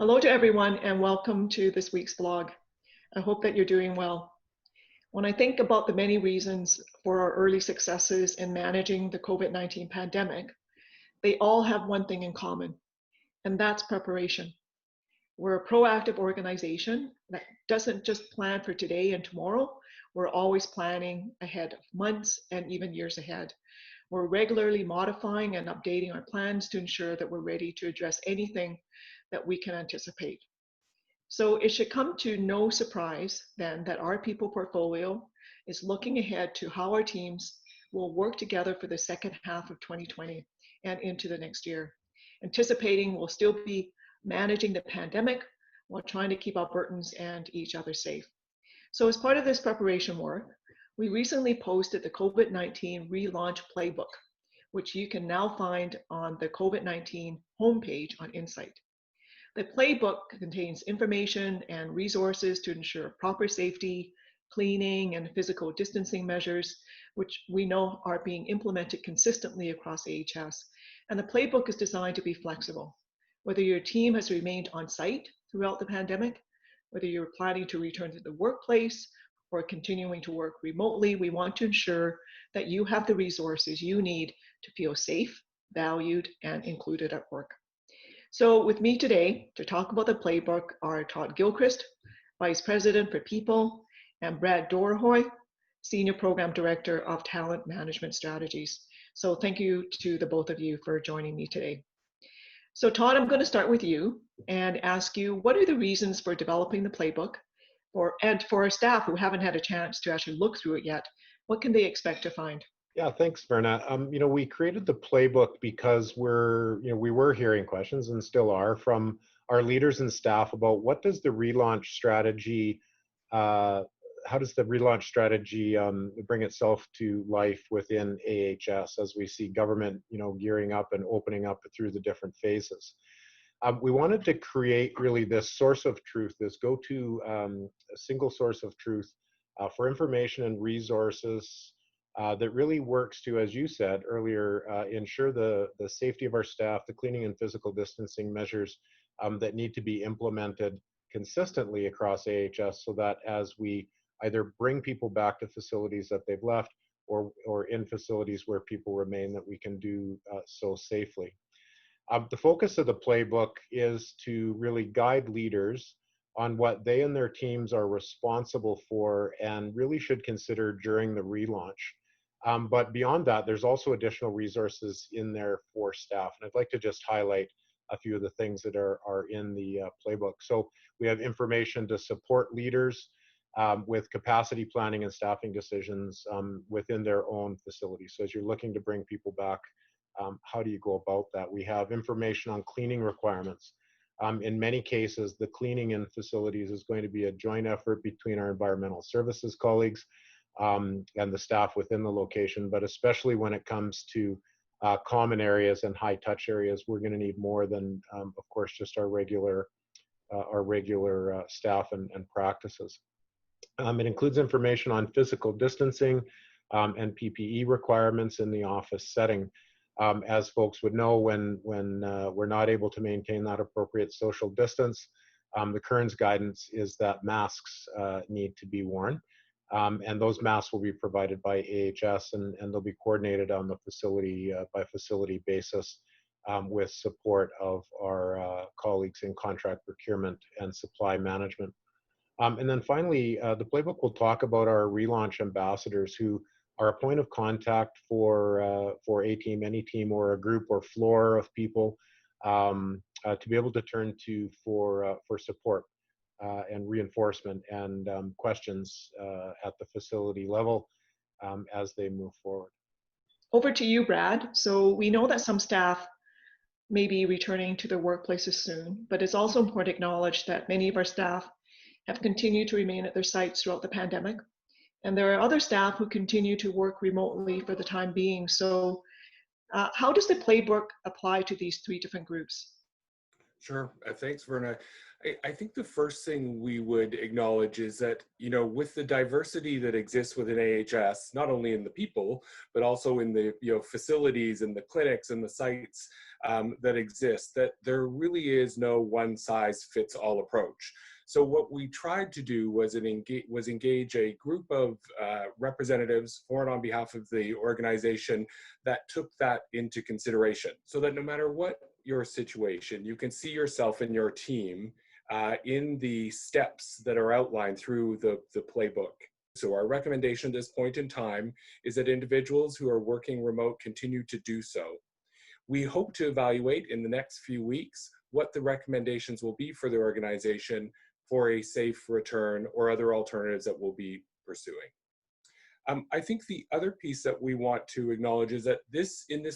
Hello to everyone and welcome to this week's blog. I hope that you're doing well. When I think about the many reasons for our early successes in managing the COVID-19 pandemic, they all have one thing in common, and that's preparation. We're a proactive organization that doesn't just plan for today and tomorrow. We're always planning ahead of months and even years ahead. We're regularly modifying and updating our plans to ensure that we're ready to address anything that we can anticipate. So it should come to no surprise then that our people portfolio is looking ahead to how our teams will work together for the second half of 2020 and into the next year, anticipating we'll still be managing the pandemic while trying to keep Albertans and each other safe. So as part of this preparation work, we recently posted the COVID-19 Relaunch Playbook, which you can now find on the COVID-19 homepage on Insight. The playbook contains information and resources to ensure proper safety, cleaning, and physical distancing measures, which we know are being implemented consistently across AHS. And the playbook is designed to be flexible. Whether your team has remained on site throughout the pandemic, whether you're planning to return to the workplace or continuing to work remotely, we want to ensure that you have the resources you need to feel safe, valued, and included at work. So with me today to talk about the playbook are Todd Gilchrist, Vice President for People, and Brad Dorohoy, Senior Program Director of Talent Management Strategies. So thank you to the both of you for joining me today. So Todd, I'm going to start with you and ask you, what are the reasons for developing the playbook? And for our staff who haven't had a chance to actually look through it yet, what can they expect to find? Yeah, thanks, Verna. We created the playbook because we were hearing questions and still are from our leaders and staff about what does the relaunch strategy, how does the relaunch strategy bring itself to life within AHS as we see government, gearing up and opening up through the different phases. We wanted to create really this source of truth, this go-to single source of truth for information and resources that really works to, as you said earlier, ensure the safety of our staff, the cleaning and physical distancing measures that need to be implemented consistently across AHS so that as we either bring people back to facilities that they've left or in facilities where people remain, that we can do so safely. The focus of the playbook is to really guide leaders on what they and their teams are responsible for and really should consider during the relaunch. But beyond that, there's also additional resources in there for staff. And I'd like to just highlight a few of the things that are in the playbook. So we have information to support leaders with capacity planning and staffing decisions within their own facilities. So as you're looking to bring people back, how do you go about that? We have information on cleaning requirements. In many cases, the cleaning in facilities is going to be a joint effort between our environmental services colleagues and the staff within the location, but especially when it comes to common areas and high touch areas, we're going to need more than, of course, just our regular staff and practices. It includes information on physical distancing and PPE requirements in the office setting. As folks would know, when we're not able to maintain that appropriate social distance, the current guidance is that masks need to be worn. And those masks will be provided by AHS and they'll be coordinated on the facility by facility basis with support of our colleagues in contract procurement and supply management. And then finally, the playbook will talk about our relaunch ambassadors who are a point of contact for a team, any team, or a group or floor of people to be able to turn to for support and reinforcement and questions at the facility level as they move forward. Over to you, Brad. So we know that some staff may be returning to their workplaces soon, but it's also important to acknowledge that many of our staff have continued to remain at their sites throughout the pandemic. And there are other staff who continue to work remotely for the time being. So how does the playbook apply to these three different groups? Sure. Thanks, Verna. I think the first thing we would acknowledge is that, with the diversity that exists within AHS, not only in the people, but also in the, facilities and the clinics and the sites that exist, that there really is no one size fits all approach. So what we tried to do was engage a group of representatives for and on behalf of the organization that took that into consideration, so that no matter what your situation, you can see yourself and your team in the steps that are outlined through the playbook. So our recommendation at this point in time is that individuals who are working remote continue to do so. We hope to evaluate in the next few weeks what the recommendations will be for the organization for a safe return or other alternatives that we'll be pursuing. I think the other piece that we want to acknowledge is that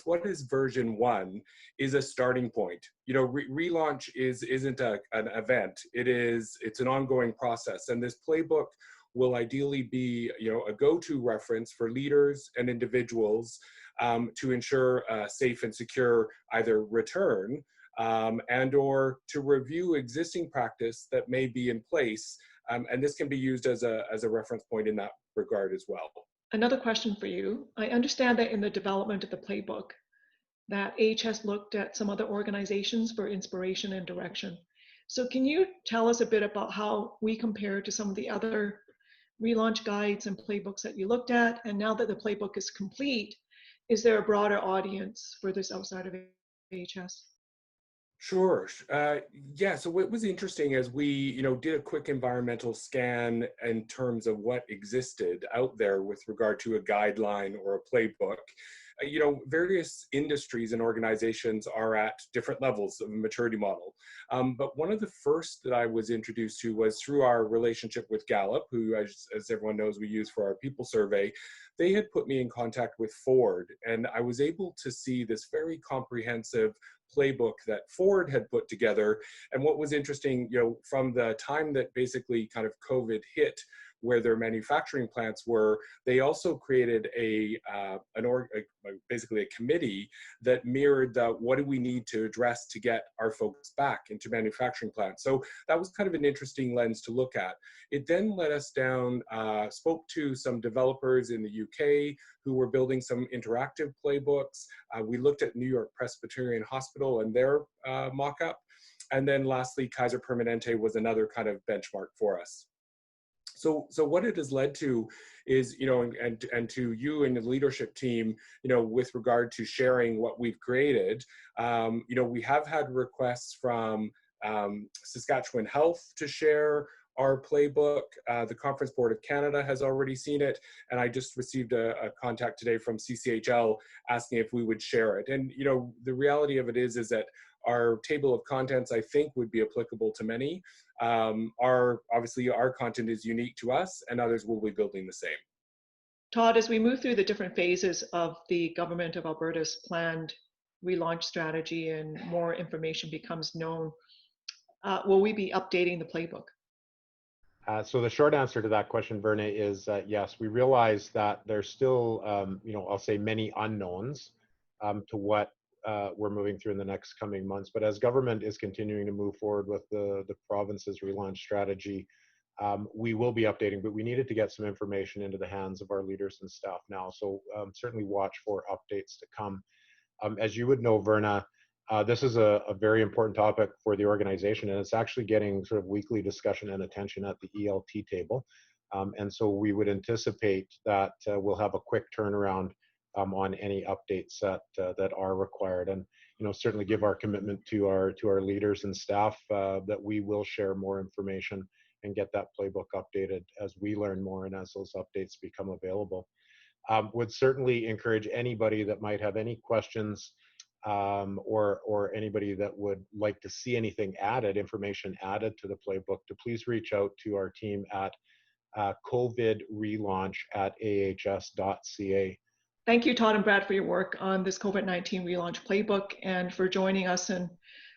what is version 1 is a starting point. Relaunch isn't an event. It's an ongoing process. And this playbook will ideally be, a go-to reference for leaders and individuals to ensure a safe and secure either return and or to review existing practice that may be in place. And this can be used as a reference point in that regard as well. Another question for you. I understand that in the development of the playbook, that AHS looked at some other organizations for inspiration and direction. So can you tell us a bit about how we compare to some of the other relaunch guides and playbooks that you looked at? And now that the playbook is complete, is there a broader audience for this outside of AHS? Sure. Yeah. So what was interesting is we, did a quick environmental scan in terms of what existed out there with regard to a guideline or a playbook. Various industries and organizations are at different levels of a maturity model. But one of the first that I was introduced to was through our relationship with Gallup, who, as everyone knows, we use for our people survey. They had put me in contact with Ford, and I was able to see this very comprehensive playbook that Ford had put together. And what was interesting, from the time that basically kind of COVID hit, where their manufacturing plants were, they also created basically a committee that mirrored what do we need to address to get our folks back into manufacturing plants. So that was kind of an interesting lens to look at. It then led us down, spoke to some developers in the UK who were building some interactive playbooks. We looked at New York Presbyterian Hospital and their mock-up. And then lastly, Kaiser Permanente was another kind of benchmark for us. So what it has led to is, and to you and the leadership team, with regard to sharing what we've created, we have had requests from Saskatchewan Health to share our playbook. The Conference Board of Canada has already seen it, and I just received a contact today from CCHL asking if we would share it. And the reality of it is that our table of contents, I think, would be applicable to many. Obviously, our content is unique to us, and others will be building the same. Todd, as we move through the different phases of the Government of Alberta's planned relaunch strategy and more information becomes known, will we be updating the playbook? So the short answer to that question, Verna, is yes. We realize that there's still, I'll say many unknowns to what we're moving through in the next coming months. But as government is continuing to move forward with the province's relaunch strategy, we will be updating, but we needed to get some information into the hands of our leaders and staff now. So certainly watch for updates to come. As you would know, Verna, this is a very important topic for the organization, and it's actually getting sort of weekly discussion and attention at the ELT table. And so we would anticipate that we'll have a quick turnaround on any updates that are required, and certainly give our commitment to our leaders and staff that we will share more information and get that playbook updated as we learn more and as those updates become available. Would certainly encourage anybody that might have any questions or anybody that would like to see anything added, information added to the playbook, to please reach out to our team at covidrelaunch@ahs.ca. Thank you, Todd and Brad, for your work on this COVID-19 Relaunch Playbook and for joining us and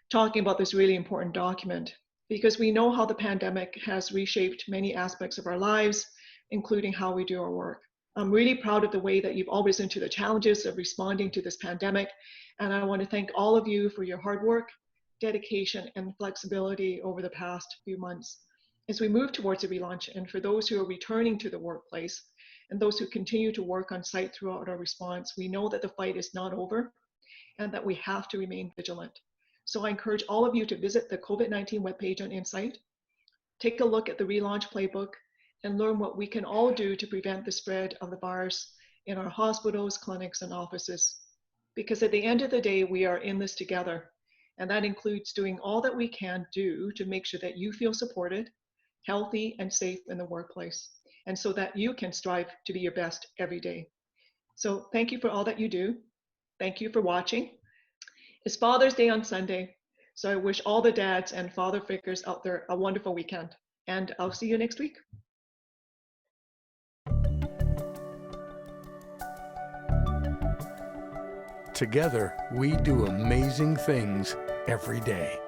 talking about this really important document, because we know how the pandemic has reshaped many aspects of our lives, including how we do our work. I'm really proud of the way that you've all risen to the challenges of responding to this pandemic, and I want to thank all of you for your hard work dedication, and flexibility over the past few months as we move towards a relaunch. And for those who are returning to the workplace and those who continue to work on site throughout our response, we know that the fight is not over and that we have to remain vigilant. So I encourage all of you to visit the COVID-19 webpage on Insight, take a look at the Relaunch Playbook, and learn what we can all do to prevent the spread of the virus in our hospitals, clinics, and offices. Because at the end of the day, we are in this together. And that includes doing all that we can do to make sure that you feel supported, healthy, and safe in the workplace, and so that you can strive to be your best every day. So thank you for all that you do. Thank you for watching. It's Father's Day on Sunday, so I wish all the dads and father figures out there a wonderful weekend. And I'll see you next week. Together, we do amazing things every day.